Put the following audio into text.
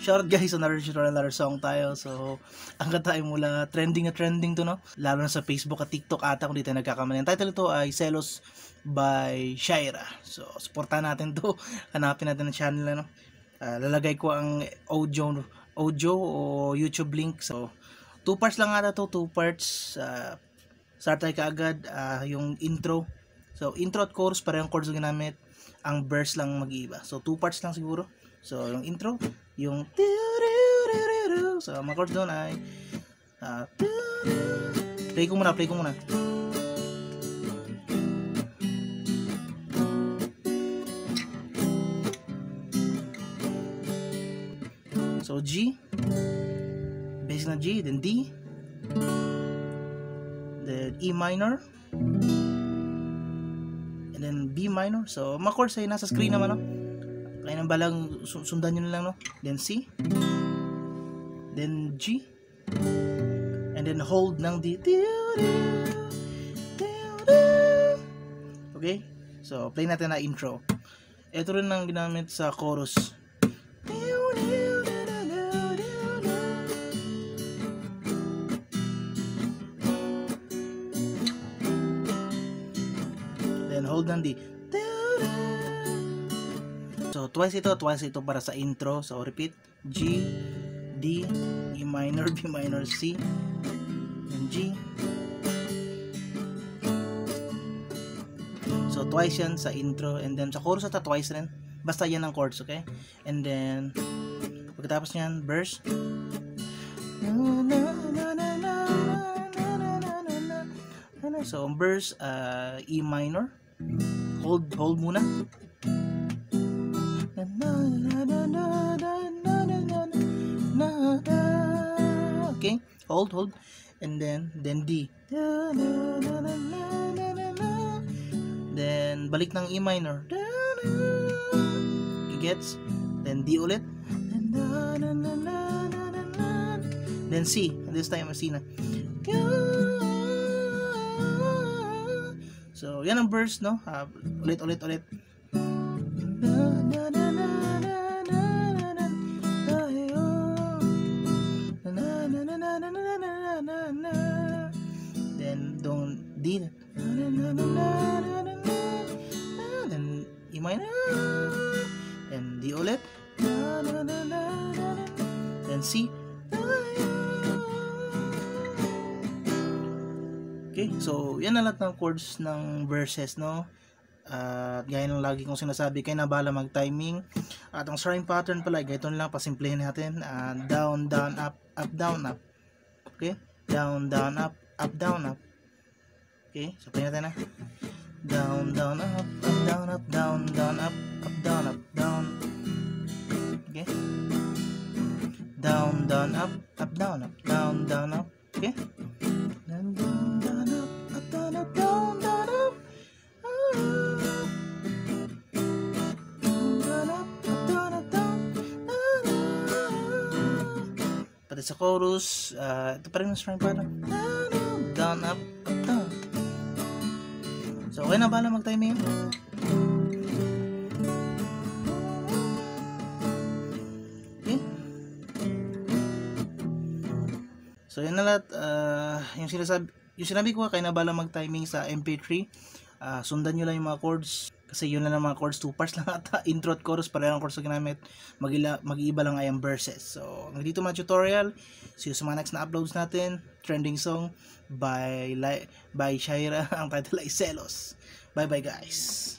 Shoutout guys, another tutorial, another song tayo. So, hanggang tayo mula trending na trending to, no? Lalo na sa Facebook at TikTok ata kung dito nagkakamali. Ang title ito ay Selos by Shaira. So, supportan natin to. Hanapin natin ang channel, no? Lalagay ko ang audio o YouTube link. So, 2 parts lang ata to, 2 parts. Start tayo kaagad, yung intro. So, intro at chorus, parehong chords yung ginamit. Ang verse lang mag-iiba. So, 2 parts lang siguro. So, yung intro, yung so, mga chords doon ay play ko muna. So, G, basic na G, then D, then E minor, and then B minor. So, mga chords ay nasa screen naman, no? Kaya nang balang sundan nyo na lang, no? Then C, then G, and then hold ng D. Okay? So, play natin na intro. Ito rin ang ginamit sa chorus. Then hold ng D. So, twice ito para sa intro. So, repeat. G, D, E minor, B minor, C, and G. So, twice yan sa intro. And then, sa chorus ata twice rin. Basta yan ang chords, okay? And then, pagkatapos nyan, verse. So, verse, E minor. Hold muna. Okay, hold, and then D. Then balik ng E minor. Gets? Then D ulit. Then C. This time C na. So, yan ang verse, no? Ulit. Then don't D, then E minor, then D ulit, then C. Okay, so yan na lahat ng chords ng verses, no? At gaya ng lagi kong sinasabi, kayo na bala mag-timing. At ang starting pattern pala, ganito lang, pasimplihin natin. Down, down, up, down, up. Okay? Down, down, up, down, up. Okay? So, play natin na. Down, down, up, down, up, down, down, up, down, up, down. Okay? Down, down, up, down, up, down, down, up. Okay? Down, down, down, up, down, up, down, down, up. Pati sa chorus, ito pa rin ang strong pattern. Down, up, down. So, okay na bala mag-timing. Okay. So, yan na lahat. Yung sinabi ko, kayo na bala mag-timing sa MP3. Sundan nyo lang yung mga chords. Kasi yun lang ang mga chords, 2 parts lang ata. Intro at chorus, parehong chords na ginamit. Mag-iiba lang ay ang verses. So, hanggang dito mga tutorial. See you sa mga next na uploads natin. Trending song by Shaira. Ang title ay Selos. Bye bye guys.